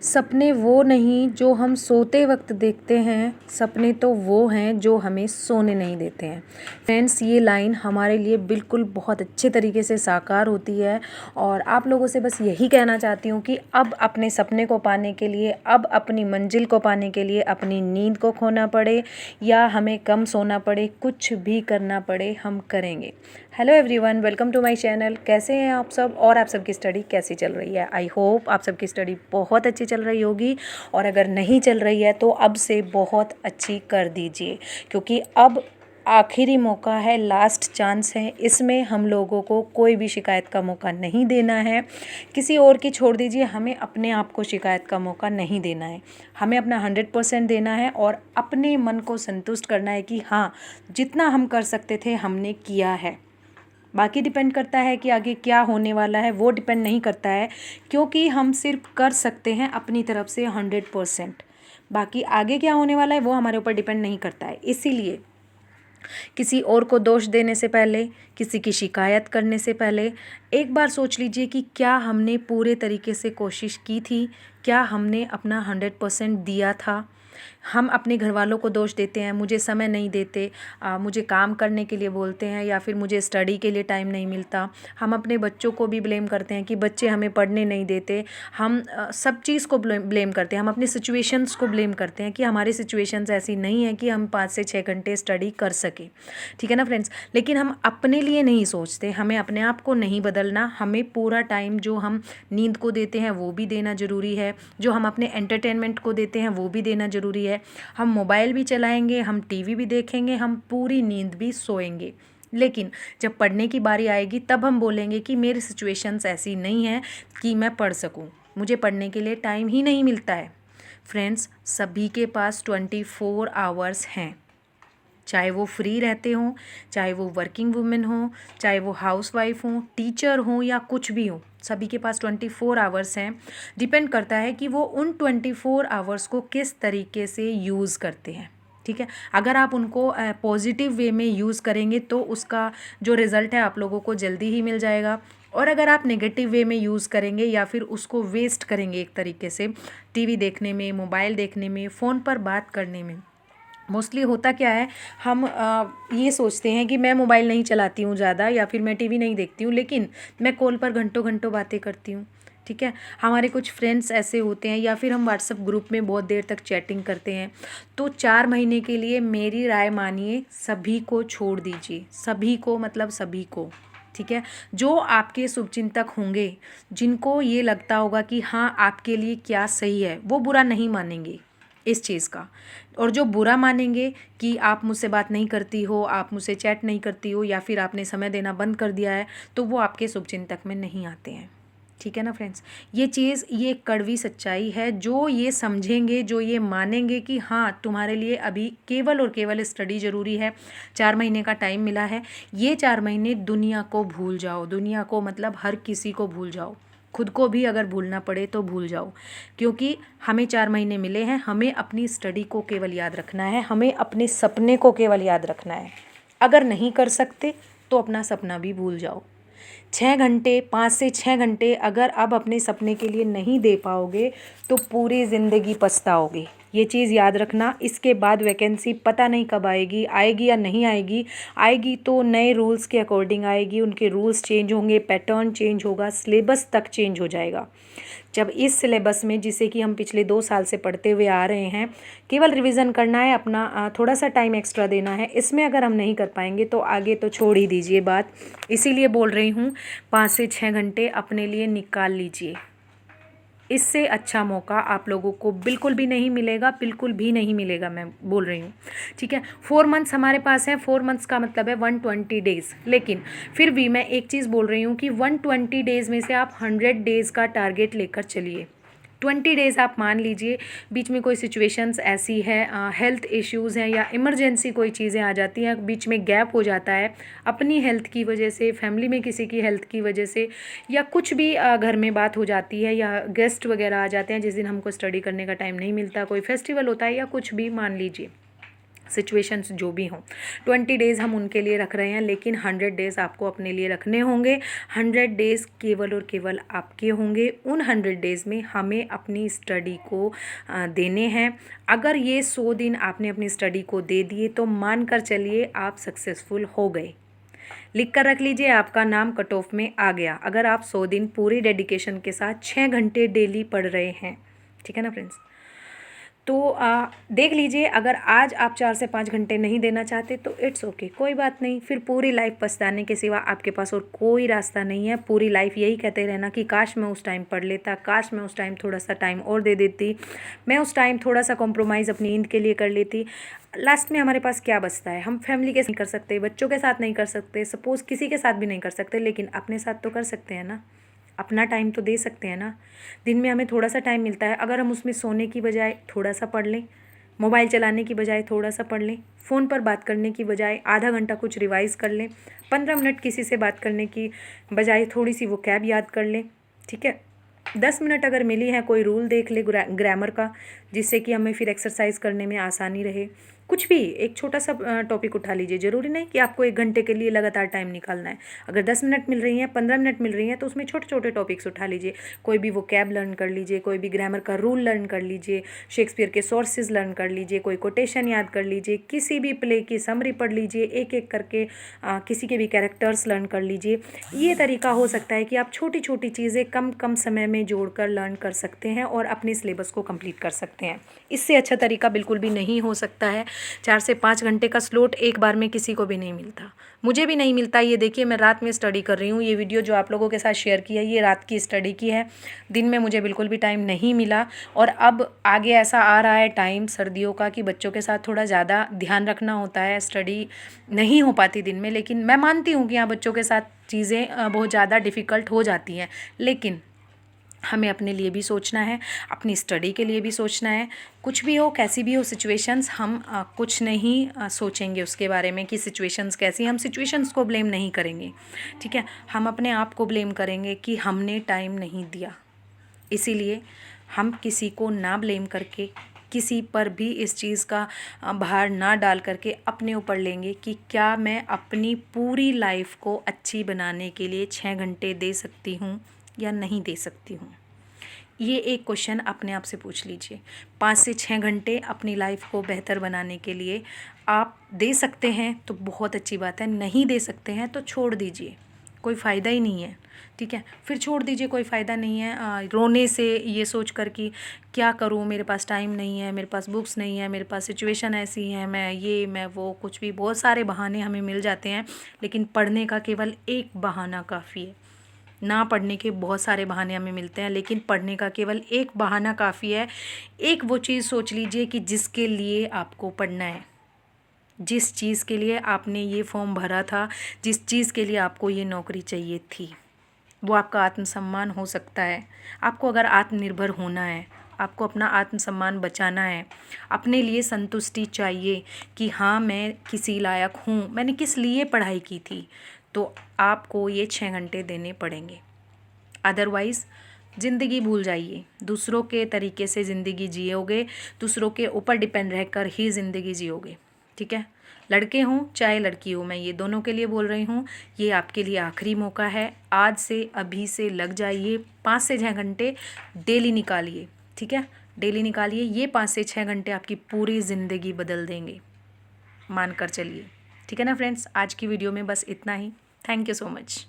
सपने वो नहीं जो हम सोते वक्त देखते हैं, सपने तो वो हैं जो हमें सोने नहीं देते हैं। फ्रेंड्स, ये लाइन हमारे लिए बिल्कुल बहुत अच्छे तरीके से साकार होती है और आप लोगों से बस यही कहना चाहती हूँ कि अब अपने सपने को पाने के लिए, अब अपनी मंजिल को पाने के लिए अपनी नींद को खोना पड़े या हमें कम सोना पड़े, कुछ भी करना पड़े, हम करेंगे। Hello everyone, welcome to my channel. कैसे हैं आप सब और आप सबकी स्टडी कैसी चल रही है? आई होप आप सबकी स्टडी बहुत अच्छी चल रही होगी और अगर नहीं चल रही है तो अब से बहुत अच्छी कर दीजिए, क्योंकि अब आखिरी मौका है, लास्ट चांस है। इसमें हम लोगों को कोई भी शिकायत का मौका नहीं देना है। किसी और की छोड़ दीजिए, हमें अपने आप को शिकायत का मौका नहीं देना है। हमें अपना 100% देना है और अपने मन को संतुष्ट करना है कि हाँ, जितना हम कर सकते थे हमने किया है। बाकी डिपेंड करता है कि आगे क्या होने वाला है, वो डिपेंड नहीं करता है, क्योंकि हम सिर्फ कर सकते हैं अपनी तरफ से 100%। बाकी आगे क्या होने वाला है वो हमारे ऊपर डिपेंड नहीं करता है। इसीलिए किसी और को दोष देने से पहले, किसी की शिकायत करने से पहले एक बार सोच लीजिए कि क्या हमने पूरे तरीके से कोशिश की थी, क्या हमने अपना 100% दिया था। हम अपने घर वालों को दोष देते हैं, मुझे समय नहीं देते, मुझे काम करने के लिए बोलते हैं या फिर मुझे स्टडी के लिए टाइम नहीं मिलता। हम अपने बच्चों को भी ब्लेम करते हैं कि बच्चे हमें पढ़ने नहीं देते। हम सब चीज़ को ब्लेम करते हैं। हम अपनी सिचुएशंस को ब्लेम करते हैं कि हमारी सिचुएशंस ऐसी नहीं है कि हम 5 से 6 घंटे स्टडी कर सकें। ठीक है ना फ्रेंड्स? लेकिन हम अपने लिए नहीं सोचते, हमें अपने आप को नहीं बदलना। हमें पूरा टाइम जो हम नींद को देते हैं वो भी देना ज़रूरी है, जो हम अपने एंटरटेनमेंट को देते हैं वो भी देना ज़रूरी है। हम मोबाइल भी चलाएंगे, हम टीवी भी देखेंगे, हम पूरी नींद भी सोएंगे। लेकिन जब पढ़ने की बारी आएगी तब हम बोलेंगे कि मेरी सिचुएशंस ऐसी नहीं है कि मैं पढ़ सकूं, मुझे पढ़ने के लिए टाइम ही नहीं मिलता है। फ्रेंड्स, सभी के पास 24 आवर्स हैं, चाहे वो फ्री रहते हों, चाहे वो वर्किंग वुमेन हों, चाहे वो हाउसवाइफ हों, टीचर हों या कुछ भी हो, सभी के पास 24 आवर्स हैं। डिपेंड करता है कि वो उन 24 आवर्स को किस तरीके से यूज़ करते हैं। ठीक है, अगर आप उनको पॉजिटिव वे में यूज़ करेंगे तो उसका जो रिज़ल्ट है आप लोगों को जल्दी ही मिल जाएगा। और अगर आप नेगेटिव वे में यूज़ करेंगे या फिर उसको वेस्ट करेंगे एक तरीके से, टीवी देखने में, मोबाइल देखने में, फ़ोन पर बात करने में, मोस्टली होता क्या है, हम ये सोचते हैं कि मैं मोबाइल नहीं चलाती हूँ ज़्यादा या फिर मैं टीवी नहीं देखती हूँ, लेकिन मैं कॉल पर घंटों घंटों बातें करती हूँ। ठीक है, हमारे कुछ फ्रेंड्स ऐसे होते हैं या फिर हम व्हाट्सएप ग्रुप में बहुत देर तक चैटिंग करते हैं। तो 4 महीने के लिए मेरी राय मानिए, सभी को छोड़ दीजिए। सभी को मतलब सभी को। ठीक है, जो आपके शुभचिंतक होंगे, जिनको ये लगता होगा कि हाँ आपके लिए क्या सही है, वो बुरा नहीं मानेंगे इस चीज़ का। और जो बुरा मानेंगे कि आप मुझसे बात नहीं करती हो, आप मुझसे चैट नहीं करती हो या फिर आपने समय देना बंद कर दिया है, तो वो आपके शुभचिंतक में नहीं आते हैं। ठीक है ना फ्रेंड्स? ये चीज़, ये कड़वी सच्चाई है। जो ये समझेंगे, जो ये मानेंगे कि हाँ तुम्हारे लिए अभी केवल और केवल स्टडी ज़रूरी है, 4 महीने का टाइम मिला है, ये 4 महीने दुनिया को भूल जाओ। दुनिया को मतलब हर किसी को भूल जाओ, खुद को भी अगर भूलना पड़े तो भूल जाओ, क्योंकि हमें 4 महीने मिले हैं। हमें अपनी स्टडी को केवल याद रखना है, हमें अपने सपने को केवल याद रखना है। अगर नहीं कर सकते तो अपना सपना भी भूल जाओ। 6 घंटे, 5 से 6 घंटे अगर अब अपने सपने के लिए नहीं दे पाओगे तो पूरी ज़िंदगी पछताओगे। ये चीज़ याद रखना। इसके बाद वैकेंसी पता नहीं कब आएगी, आएगी या नहीं आएगी। आएगी तो नए रूल्स के अकॉर्डिंग आएगी, उनके रूल्स चेंज होंगे, पैटर्न चेंज होगा, सिलेबस तक चेंज हो जाएगा। जब इस सिलेबस में, जिसे कि हम पिछले 2 साल से पढ़ते हुए आ रहे हैं, केवल रिवीजन करना है, अपना थोड़ा सा टाइम एक्स्ट्रा देना है, इसमें अगर हम नहीं कर पाएंगे तो आगे तो छोड़ ही दीजिए बात। इसीलिए बोल रही हूँ, 5 से 6 घंटे अपने लिए निकाल लीजिए। इससे अच्छा मौका आप लोगों को बिल्कुल भी नहीं मिलेगा, बिल्कुल भी नहीं मिलेगा, मैं बोल रही हूँ। ठीक है, 4 मंथ्स हमारे पास हैं। 4 मंथ्स का मतलब है 120 डेज़। लेकिन फिर भी मैं एक चीज़ बोल रही हूँ कि 120 डेज़ में से आप 100 डेज़ का टारगेट लेकर चलिए। 20 डेज़ आप मान लीजिए बीच में कोई सिचुएशंस ऐसी है, हेल्थ इश्यूज़ हैं या इमरजेंसी कोई चीज़ें आ जाती हैं, बीच में गैप हो जाता है अपनी हेल्थ की वजह से, फैमिली में किसी की हेल्थ की वजह से, या कुछ भी घर में बात हो जाती है, या गेस्ट वगैरह आ जाते हैं जिस दिन हमको स्टडी करने का टाइम नहीं मिलता, कोई फेस्टिवल होता है या कुछ भी मान लीजिए। सिचुएशंस जो भी हों। 20 डेज़ हम उनके लिए रख रहे हैं, लेकिन 100 डेज़ आपको अपने लिए रखने होंगे। 100 डेज़ केवल और केवल आपके होंगे। उन 100 डेज़ में हमें अपनी स्टडी को देने हैं। अगर ये 100 दिन आपने अपनी स्टडी को दे दिए तो मान कर चलिए आप सक्सेसफुल हो गए। लिख कर रख लीजिए, आपका नाम कट ऑफ में आ गया अगर आप 100 दिन पूरी डेडिकेशन के साथ 6 घंटे डेली पढ़ रहे हैं। ठीक है ना फ्रेंड्स। तो देख लीजिए, अगर आज आप 4 से 5 घंटे नहीं देना चाहते तो इट्स ओके, कोई बात नहीं। फिर पूरी लाइफ पछताने के सिवा आपके पास और कोई रास्ता नहीं है। पूरी लाइफ यही कहते रहना कि काश मैं उस टाइम पढ़ लेता, काश मैं उस टाइम थोड़ा सा टाइम और दे देती, मैं उस टाइम थोड़ा सा कॉम्प्रोमाइज़ अपनी नींद के लिए कर लेती। लास्ट में हमारे पास क्या बचता है? हम फैमिली के साथ नहीं कर सकते, बच्चों के साथ नहीं कर सकते, सपोज़ किसी के साथ भी नहीं कर सकते, लेकिन अपने साथ तो कर सकते हैं ना। अपना टाइम तो दे सकते हैं ना। दिन में हमें थोड़ा सा टाइम मिलता है, अगर हम उसमें सोने की बजाय थोड़ा सा पढ़ लें, मोबाइल चलाने की बजाय थोड़ा सा पढ़ लें, फ़ोन पर बात करने की बजाय आधा घंटा कुछ रिवाइज़ कर लें, 15 मिनट किसी से बात करने की बजाय थोड़ी सी वोकैब याद कर लें। ठीक है, 10 मिनट अगर मिली है, कोई रूल देख ले ग्रामर का, जिससे कि हमें फिर एक्सरसाइज करने में आसानी रहे। कुछ भी एक छोटा सा टॉपिक उठा लीजिए, ज़रूरी नहीं कि आपको 1 घंटे के लिए लगातार टाइम निकालना है। अगर 10 मिनट मिल रही हैं, 15 मिनट मिल रही हैं, तो उसमें छोटे छोटे टॉपिक्स उठा लीजिए। कोई भी वोकैब लर्न कर लीजिए, कोई भी ग्रामर का रूल लर्न कर लीजिए, शेक्सपियर के सोर्सेज लर्न कर लीजिए, कोई कोटेशन याद कर लीजिए, किसी भी प्ले की समरी पढ़ लीजिए, एक एक करके किसी के भी कैरेक्टर्स लर्न कर लीजिए। ये तरीका हो सकता है कि आप छोटी छोटी चीज़ें कम कम समय में जोड़कर लर्न कर सकते हैं और अपने सिलेबस को कंप्लीट कर सकते हैं। इससे अच्छा तरीका बिल्कुल भी नहीं हो सकता है। 4 से 5 घंटे का स्लॉट एक बार में किसी को भी नहीं मिलता, मुझे भी नहीं मिलता। ये देखिए, मैं रात में स्टडी कर रही हूँ। ये वीडियो जो आप लोगों के साथ शेयर की है, ये रात की स्टडी की है। दिन में मुझे बिल्कुल भी टाइम नहीं मिला। और अब आगे ऐसा आ रहा है टाइम सर्दियों का कि बच्चों के साथ थोड़ा ज़्यादा ध्यान रखना होता है, स्टडी नहीं हो पाती दिन में। लेकिन मैं मानती हूँ कि हाँ, बच्चों के साथ चीज़ें बहुत ज़्यादा डिफ़िकल्ट हो जाती हैं, लेकिन हमें अपने लिए भी सोचना है, अपनी स्टडी के लिए भी सोचना है। कुछ भी हो, कैसी भी हो सिचुएशंस, हम कुछ नहीं सोचेंगे उसके बारे में कि सिचुएशंस कैसी। हम सिचुएशंस को ब्लेम नहीं करेंगे। ठीक है, हम अपने आप को ब्लेम करेंगे कि हमने टाइम नहीं दिया। इसीलिए हम किसी को ना ब्लेम करके, किसी पर भी इस चीज़ का भार ना डाल करके अपने ऊपर लेंगे कि क्या मैं अपनी पूरी लाइफ को अच्छी बनाने के लिए 6 घंटे दे सकती हूँ या नहीं दे सकती हूँ। ये एक क्वेश्चन अपने आप से पूछ लीजिए। 5 से 6 घंटे अपनी लाइफ को बेहतर बनाने के लिए आप दे सकते हैं तो बहुत अच्छी बात है, नहीं दे सकते हैं तो छोड़ दीजिए, कोई फ़ायदा ही नहीं है। ठीक है, फिर छोड़ दीजिए, कोई फ़ायदा नहीं है रोने से, ये सोच कर कि क्या करूँ, मेरे पास टाइम नहीं है, मेरे पास बुक्स नहीं है, मेरे पास सिचुएशन ऐसी है, मैं वो, कुछ भी बहुत सारे बहाने हमें मिल जाते हैं। लेकिन पढ़ने का केवल एक बहाना काफ़ी है। ना पढ़ने के बहुत सारे बहाने हमें मिलते हैं, लेकिन पढ़ने का केवल एक बहाना काफ़ी है। एक वो चीज़ सोच लीजिए कि जिसके लिए आपको पढ़ना है, जिस चीज़ के लिए आपने ये फॉर्म भरा था, जिस चीज़ के लिए आपको ये नौकरी चाहिए थी, वो आपका आत्मसम्मान हो सकता है। आपको अगर आत्मनिर्भर होना है, आपको अपना आत्मसम्मान बचाना है, अपने लिए संतुष्टि चाहिए कि हाँ, मैं किसी लायक हूँ, मैंने किस लिए पढ़ाई की थी, तो आपको ये 6 घंटे देने पड़ेंगे। अदरवाइज़ ज़िंदगी भूल जाइए, दूसरों के तरीके से ज़िंदगी जियोगे, दूसरों के ऊपर डिपेंड रहकर ही ज़िंदगी जियोगे। ठीक है, लड़के हों चाहे लड़की हो, मैं ये दोनों के लिए बोल रही हूँ। ये आपके लिए आखिरी मौका है, आज से अभी से लग जाइए। 5 से 6 घंटे डेली निकालिए। ठीक है, डेली निकालिए। ये 5 से 6 घंटे आपकी पूरी ज़िंदगी बदल देंगे, मान कर चलिए। ठीक है ना फ्रेंड्स, आज की वीडियो में बस इतना ही। Thank you so much.